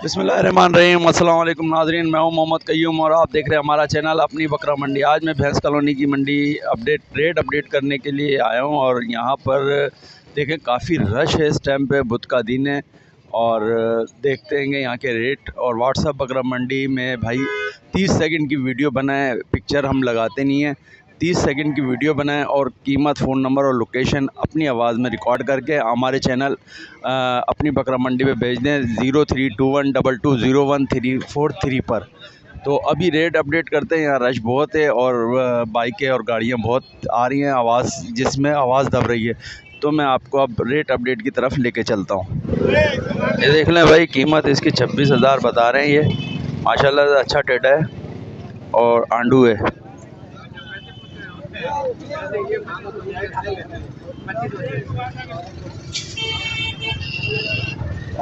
बिस्मिल्लाहिर्रहमानिर्रहीम। अस्सलाम वालेकुम नाज़रीन, मैं हूं मोहम्मद कय्यूम और आप देख रहे हैं हमारा चैनल अपनी बकरा मंडी। आज मैं भैंस कॉलोनी की मंडी रेट अपडेट करने के लिए आया हूं और यहां पर देखें काफ़ी रश है। इस टाइम पे बुध का दिन है और देखते हैं यहाँ के रेट। और व्हाट्सएप बकरा मंडी में भाई 30 सेकंड की वीडियो बनाए, पिक्चर हम लगाते नहीं हैं। 30 सेकंड की वीडियो बनाएं और कीमत, फ़ोन नंबर और लोकेशन अपनी आवाज़ में रिकॉर्ड करके हमारे चैनल अपनी बकरा मंडी पे भेज दें 0321220143 पर। तो अभी रेट अपडेट करते हैं। यहाँ रश बहुत है और बाइकें और गाड़ियाँ बहुत आ रही हैं, आवाज़ जिसमें आवाज़ दब रही है। तो मैं आपको अब रेट अपडेट की तरफ लेके चलता हूँ। ये देख लें भाई, कीमत इसकी 26,000 बता रहे हैं। ये माशाल्लाह से अच्छा टेढ़ा है और आंडू है।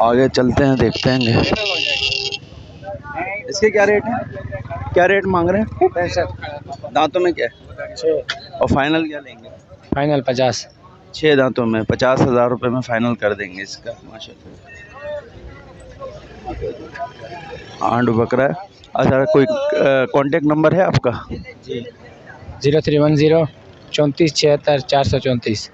आगे चलते हैं, देखते हैं इसके क्या रेट है, क्या रेट मांग रहे हैं। 65 दांतों में क्या है 6 और फाइनल क्या लेंगे। फाइनल 50। 6 दांतों में 50,000 रुपये में फ़ाइनल कर देंगे इसका। माशाल्लाह आंडू बकरा है। अच्छा, कोई कांटेक्ट नंबर है आपका। जी 0310 34 76 434।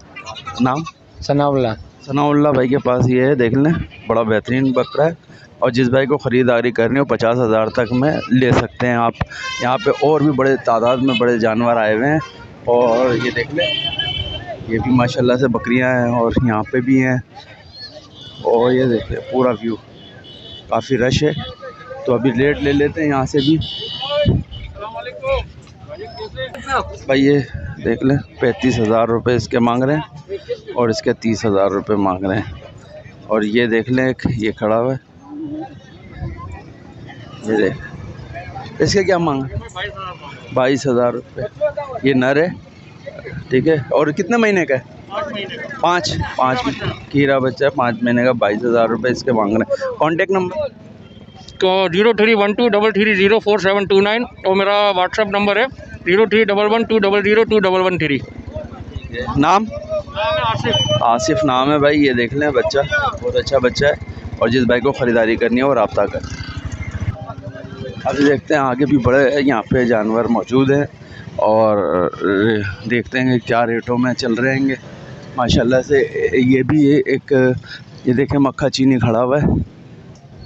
नाम सनाउल्ला भाई के पास ये है, देख लें, बड़ा बेहतरीन बकरा है। और जिस भाई को ख़रीदारी करनी हो 50,000 तक में ले सकते हैं आप। यहाँ पे और भी बड़े तादाद में बड़े जानवर आए हुए हैं। और ये देख लें, ये भी माशाल्लाह से बकरियाँ हैं और यहाँ पे भी हैं। और ये देख लें पूरा व्यू, काफ़ी रश है। तो अभी रेट ले लेते हैं यहाँ से भी। भाई ये देख लें 35,000 रुपये इसके मांग रहे हैं और इसके 30,000 रुपये मांग रहे हैं। और ये देख लें, एक ये खड़ा हुआ है, ये देख, इसके क्या मांग रहे हैं 22,000 रुपये। ये नर है, ठीक है। और कितने महीने का है। 5 कीड़ा बच्चा है, 5 महीने का। 22,000 रुपये इसके मांग रहे हैं। कॉन्टेक्ट नंबर तो 0312330479 और मेरा व्हाट्सअप नंबर है 0311200213। नाम आसिफ नाम है भाई। ये देख लें, बच्चा बहुत अच्छा बच्चा है। और जिस भाई को ख़रीदारी करनी है वो रब्ता कर। अभी देखते हैं आगे भी बड़े यहाँ पे जानवर मौजूद हैं और देखते हैं क्या रेटों में चल रहे हैं माशाल्लाह से। ये भी एक, ये देखें मक्खा चीनी खड़ा हुआ है।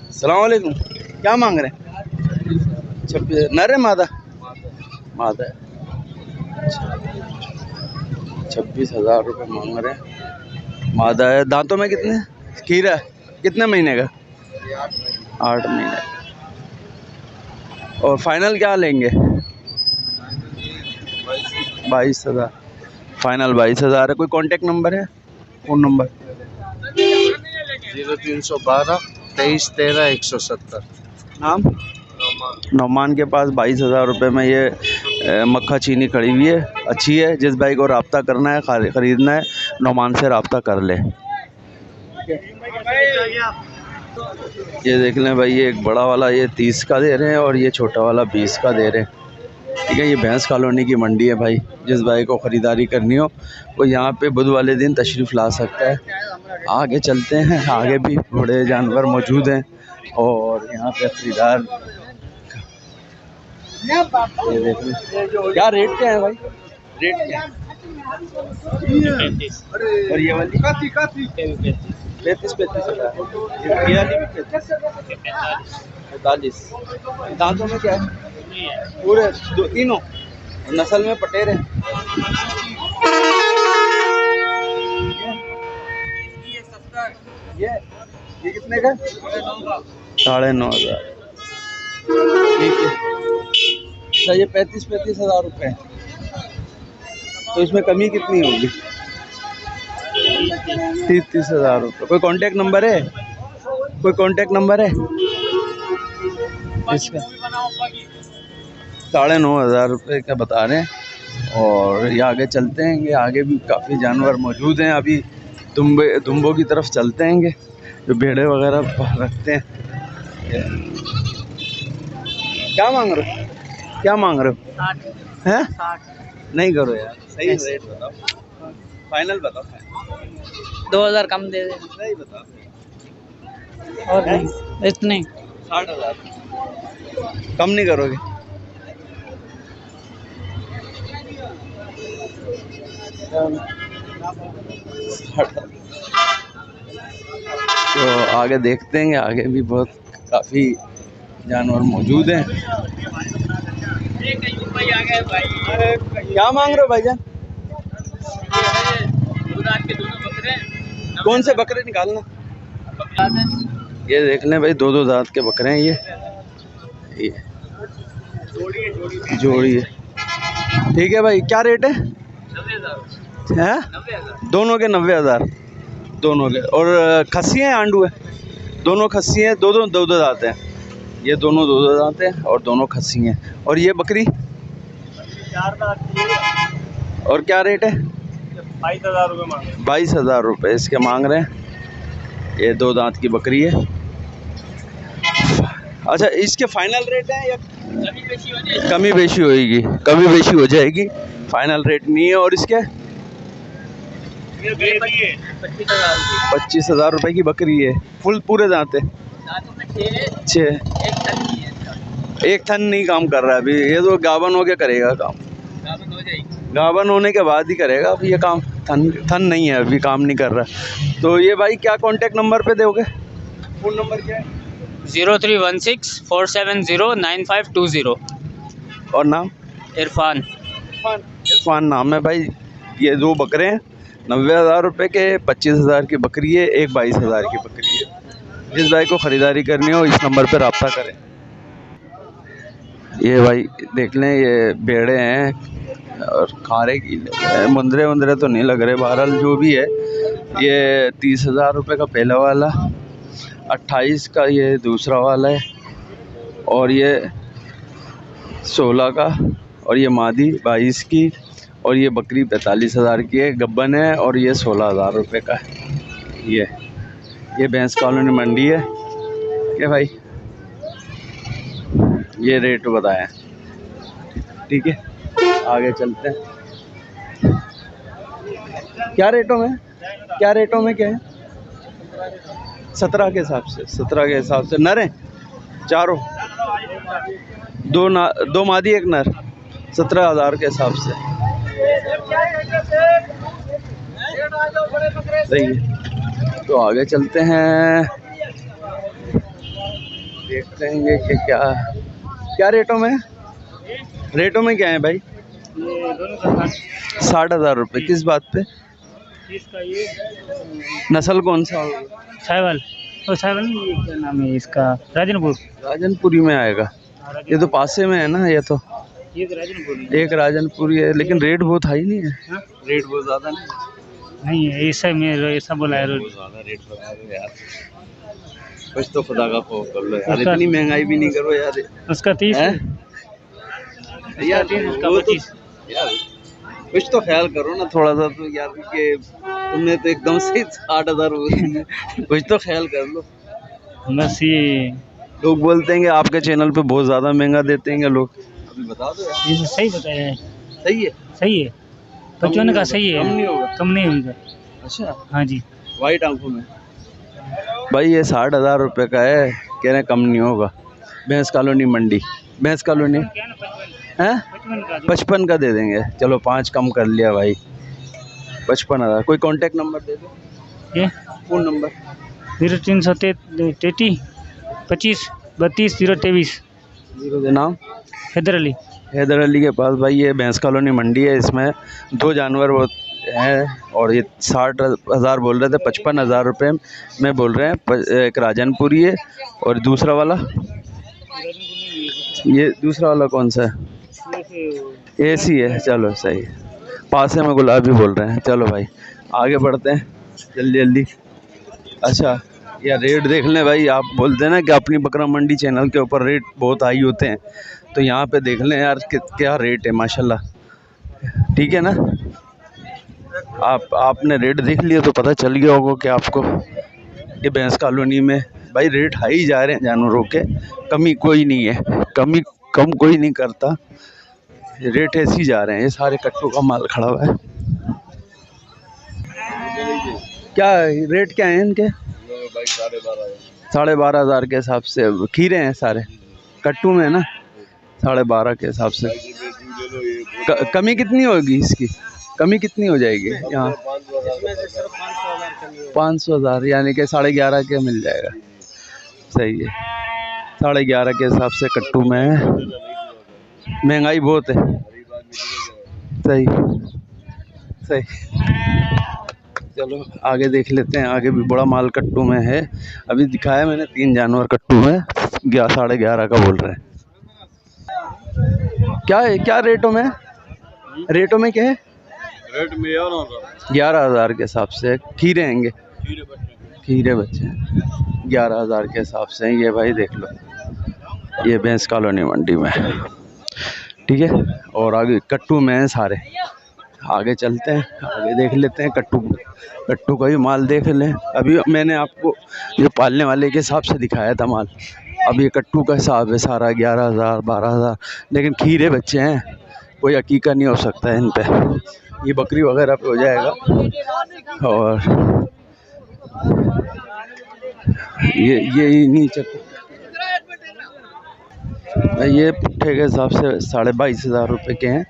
अस्सलाम वालेकुम, क्या मांग रहे हैं। 26 नर है, मादा है। 26,000 रुपये मांग रहे हैं, मादा है। दांतों में कितने, खीरा कितने महीने का। 8 महीने। और फाइनल क्या लेंगे। 22,000 फाइनल 22,000 है। कोई कांटेक्ट नंबर है, फ़ोन नंबर। 0312 23 13 170। नाम नौमान के पास 22,000 रुपये में ये मक्खा चीनी खड़ी हुई है, अच्छी है। जिस भाई को रब्ता करना है, ख़रीदना है, नौमान से रब्ता कर ले। ये देख लें भाई, ये एक बड़ा वाला ये 30 का दे रहे हैं और ये छोटा वाला 20 का दे रहे हैं, ठीक है। ये भैंस कॉलोनी की मंडी है भाई। जिस भाई को ख़रीदारी करनी हो वो यहाँ पे बुध वाले दिन तशरीफ़ ला सकता है। आगे चलते हैं, आगे भी बड़े जानवर मौजूद हैं और यहाँ पे ख़रीदार। ये देख लें, क्या रेट क्या है भाई, रेट क्या है। और ये वाली 35,000। ये वाली भी 45। दांतों में क्या है, पूरे तीनों नस्ल में पटेर है। ये कितने का। 9,500। ठीक है। अच्छा, ये 35,000 रुपये। तो इसमें कमी कितनी होगी। 30,000 रुपये। कोई कांटेक्ट नंबर है, कोई कांटेक्ट नंबर है इसका। 9,500 रुपये का बता रहे हैं। और ये आगे चलते हैं, ये आगे भी काफ़ी जानवर मौजूद हैं। अभी दुम्बों की तरफ चलते हैं, जो भेड़े वगैरह रखते हैं। क्या मांग रहे हो, क्या मांग रहे हो। 60 हैं 60 नहीं करो यार, सही रेट बताओ, फाइनल बताओ। 2,000 कम दे दे। सही बताओ। और नहीं इतने 60,000 कम नहीं करोगे? तो आगे देखते हैं, आगे भी बहुत काफ़ी जानवर मौजूद हैं। क्या मांग रहे हो भाईजान? कौन से बकरे निकालना? ये देख लें भाई, 2-2 दांत के बकरे हैं ये जोड़ी है। ठीक है भाई, क्या रेट है? 90,000 दोनों के 90,000 दोनों के। और खस्सी हैं आंडू है? दोनों खस्सी हैं, दो दांत हैं। ये दोनों 2 दांत हैं और दोनों खस्सी हैं। और ये बकरी 4 दांत। और क्या रेट है? 22,000 रुपये मांग रहे हैं। 22,000 रुपये इसके मांग रहे हैं। ये 2 दांत की बकरी है। अच्छा, इसके फाइनल रेट है या कमी बेशी होएगी? कमी बेशी हो जाएगी, फाइनल रेट नहीं है। और इसके 25,000 रुपये की बकरी है। फुल पूरे दांत है? 6। एक थन नहीं काम कर रहा है अभी, ये तो गावन हो के करेगा काम। गावन होने के बाद ही करेगा अभी ये काम। थन नहीं है अभी, काम नहीं कर रहा। तो ये भाई क्या कांटेक्ट नंबर पे दोगे? फ़ोन नंबर क्या है? 0316-470-9520। और नाम? इरफान। इरफान नाम है भाई। ये 2 बकरे हैं 90,000 रुपये के। 25,000 की बकरी है, एक 22,000 की बकरी है। जिस भाई को ख़रीदारी करनी हो इस नंबर पर रब्ता करें। ये भाई देख लें, ये बेड़े हैं और खारे की मुंदरे तो नहीं लग रहे। बहरहाल जो भी है, ये 30,000 रुपये का पहला वाला, 28 का ये दूसरा वाला है, और ये 16 का, और ये मादी 22 की, और ये बकरी 45,000 की है, गब्बन है, और ये 16,000 रुपये का है। ये भैंस कॉलोनी मंडी है। क्या भाई, ये रेट बताएं। ठीक है, आगे चलते हैं। क्या रेटों में क्या है? 17 के हिसाब से। 17 के हिसाब से नर हैं चारों? 2 मादी 1 नर। 17,000 के हिसाब से सही है। तो आगे चलते हैं, देखते हैं कि क्या रेटों में क्या है भाई? 60,000 रुपये। किस बात पे? इसका ये नस्ल कौन सा होगा? साइवल। और साइवल नहीं, ये क्या नाम है इसका? राजनपुरी में आएगा। ये तो पासे में है ना। ये तो राजनपुरी। एक राजनपुरी है, लेकिन रेट बहुत हाई नहीं है। रेट बहुत ज़्यादा नहीं है ऐसा में ऐसा बोला है। ज़्यादा रेट बता रहे यार। कुछ तो खुदा का खौफ कर लो यार, इतनी महंगाई भी नहीं करो यार। उसका 30 है यार, उसका वो तो 25 यार कुछ तो ख्याल करो ना थोड़ा सा तो यार, कि तुमने तो एकदम से 60,000 कुछ तो ख्याल कर लो। बस ये लोग बोलते हैं कि आपके चैनल पे बहुत ज़्यादा महंगा देते हैं लोग। अभी बता दो यार। ये सही बताया है। सही है 55 का सही है। कम नहीं होगा? कम नहीं होगा। अच्छा, हाँ जी। वाइट आंखों में भाई ये 60,000 रुपये का है। कह रहे हैं कम नहीं होगा। भैंस कॉलोनी मंडी, भैंस कॉलोनी है 55 का दे देंगे। चलो 5 कम कर लिया भाई, 55,000। कोई कांटेक्ट नंबर दे दो? ये फ़ोन नंबर 0333 25 32 023। नाम? हैदर अली के पास भाई ये भैंस कॉलोनी मंडी है। इसमें 2 जानवर वो हैं, और ये 60,000 बोल रहे थे, 55,000 रुपये में बोल रहे हैं। एक राजनपुरी है, और दूसरा वाला, ये दूसरा वाला कौन सा है? एसी है। चलो सही है। पासे में गुलाबी बोल रहे हैं। चलो भाई आगे बढ़ते हैं जल्दी। अच्छा यार, रेट देख लें भाई। आप बोलते हैं ना कि अपनी बकरा मंडी चैनल के ऊपर रेट बहुत हाई होते हैं, तो यहाँ पे देख लें यार क्या रेट है माशाल्लाह। ठीक है ना, आपने रेट देख लिया तो पता चल गया होगा कि आपको ये भैंस कॉलोनी में भाई रेट हाई जा रहे हैं जानवरों के। कमी कोई नहीं है, कम कोई नहीं करता, रेट ऐसे ही जा रहे हैं। ये सारे कट्टों का माल खड़ा हुआ है। क्या रेट क्या है इनके? 12,500 के हिसाब से खीरे हैं सारे कट्टू में ना, 12,500 के हिसाब से। कमी कितनी होगी इसकी, कमी कितनी हो जाएगी यहाँ? 500,000 यानी कि 11,500 के मिल जाएगा। सही है, 11,500 के हिसाब से कट्टू में है। महंगाई बहुत है। सही सही। चलो आगे देख लेते हैं, आगे भी बड़ा माल कट्टू में है। अभी दिखाया मैंने 3 जानवर कट्टू में 11,500 का बोल रहे हैं। क्या है, क्या रेटों में, रेटों में क्या है? रेट में 11,000 के हिसाब से खीरे हैंगे, खीरे बच्चे 11,000 के हिसाब से। ये भाई देख लो, ये भैंस कॉलोनी मंडी में, ठीक है। और आगे कट्टू में हैं सारे। आगे चलते हैं, आगे देख लेते हैं कट्टू का भी माल देख लें। अभी मैंने आपको ये पालने वाले के हिसाब से दिखाया था माल। अब ये कट्टू का हिसाब है सारा 11,000 12,000, लेकिन खीरे बच्चे हैं, कोई हकीकत नहीं हो सकता है इन पे। ये बकरी वगैरह पे हो जाएगा। और ये नीचे ये पुट्ठे के हिसाब से 22,500 रुपये के हैं।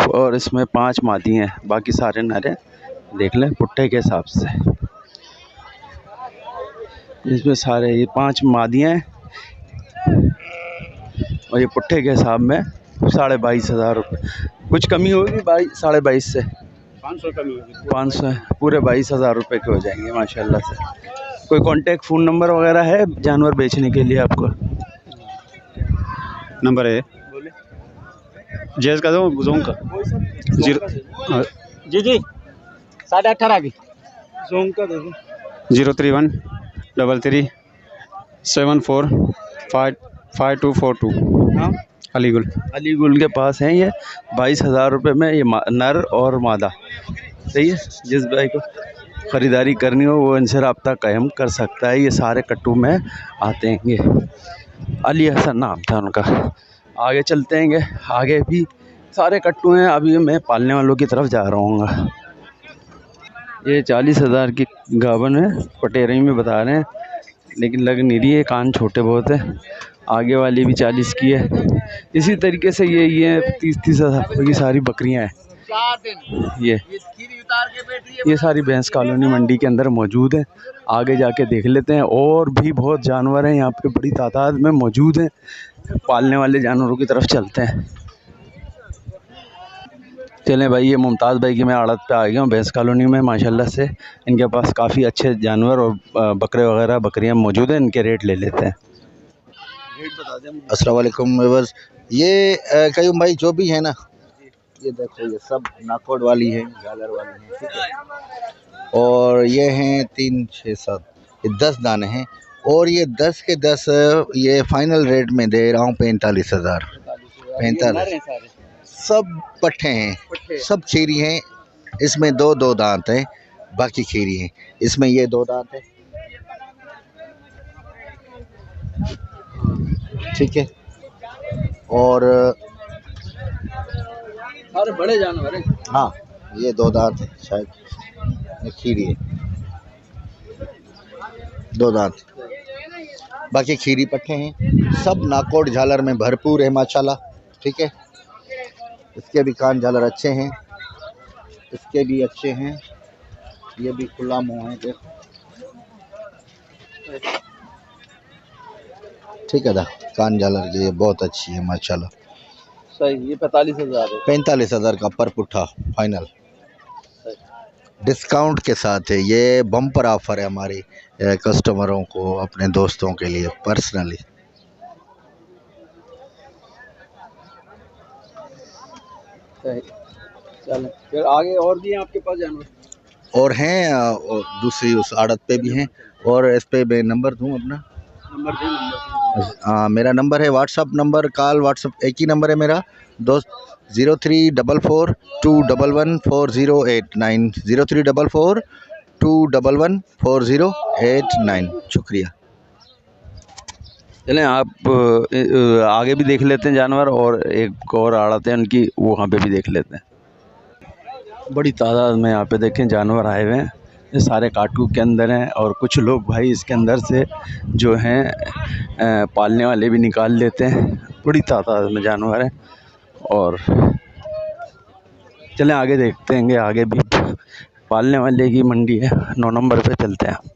और इसमें 5 मादी हैं, बाकी सारे नर हैं। देख लें पुट्ठे के हिसाब से, इसमें सारे ये 5 मादियाँ हैं। और ये पुट्ठे के हिसाब में 22,500 रुपये। कुछ कमी होगी 22,500 से, 500 कमी होगी, 500 पूरे 22,000 रुपये के हो जाएंगे माशाल्लाह से। कोई कांटेक्ट फ़ोन नंबर वगैरह है जानवर बेचने के लिए आपको? नंबर है जैस का दो जोंग का 0 जी 18.5 की 031 33 74 5242 अलीगुल के पास हैं ये 22,000 रुपये में। ये नर और मादा। सही है, जिस भाई को ख़रीदारी करनी हो वो इनसे रब्ता कायम कर सकता है। ये सारे कट्टू में आते हैं। ये अली हसन नाम था उनका। आगे चलते हैं, आगे भी सारे कट्टू हैं। अभी मैं पालने वालों की तरफ जा रहा हूँ। ये 40,000 की गाभन है, पटेरी में बता रहे हैं, लेकिन लग नहीं रही है, कान छोटे बहुत है। आगे वाली भी 40 की है। इसी तरीके से ये 30,000 की सारी बकरियां हैं। ये सारी भैंस कॉलोनी मंडी के अंदर मौजूद है। आगे जाके देख लेते हैं, और भी बहुत जानवर हैं यहाँ पे, बड़ी तादाद में मौजूद हैं। पालने वाले जानवरों की तरफ चलते हैं। चलें भाई, ये मुमताज़ भाई की मैं आड़त पे आ गया हूँ भैंस कॉलोनी में। माशाल्लाह से इनके पास काफ़ी अच्छे जानवर और बकरे वगैरह बकरियाँ मौजूद हैं। इनके रेट ले लेते हैं। अस्सलाम वालेकुम व्यूअर्स। ये कयूम भाई जो भी है ना, ये देखो ये सब नाकोड वाली है, झालर वाली है, ठीक है। और ये हैं 3 6 7 ये 10 दाने हैं। और ये 10 के 10 ये फाइनल रेट में दे रहा हूँ 45,000। 45 सब पट्ठे हैं, सब खीरी हैं। इसमें 2 दांत हैं, बाकी खीरी हैं। इसमें ये 2 दांत हैं, ठीक है। और सारे बड़े जानवर हैं। हाँ, ये 2 दांत है, शायद ये खीरी है, 2 दांत, बाकी खीरी पट्टे हैं। सब नाकोड झालर में भरपूर है माशाल्लाह, ठीक है। इसके भी कान झालर अच्छे हैं, इसके भी अच्छे हैं। ये भी खुला मुँह है, देखो, ठीक है दा। कान झालर की ये बहुत अच्छी है माशाल्लाह। सही, ये 45,000 है। 45,000 का पर पुट्ठा फाइनल, डिस्काउंट के साथ है। ये बम्पर ऑफर है हमारे कस्टमरों को, अपने दोस्तों के लिए पर्सनली। चलें फिर आगे, और भी हैं आपके पास जानवर? और हैं, और दूसरी उस आड़त पे भी हैं। और इस पे मैं नंबर दूं अपना? नंबर दे। मेरा नंबर है व्हाट्सअप नंबर, कॉल व्हाट्सअप एक ही नंबर है मेरा दोस्त। 0344214089 0344214089। शुक्रिया। चलें आप आगे भी देख लेते हैं जानवर, और एक और आड़त है उनकी, वहाँ पे भी देख लेते हैं। बड़ी तादाद में यहाँ पे देखें जानवर आए हुए हैं। ये सारे काटू के अंदर हैं और कुछ लोग भाई इसके अंदर से जो हैं पालने वाले भी निकाल लेते हैं। बड़ी तादाद में जानवर हैं और चलें आगे देखते हैं, आगे भी पालने वाले की मंडी है। 9 नंबर पे चलते हैं।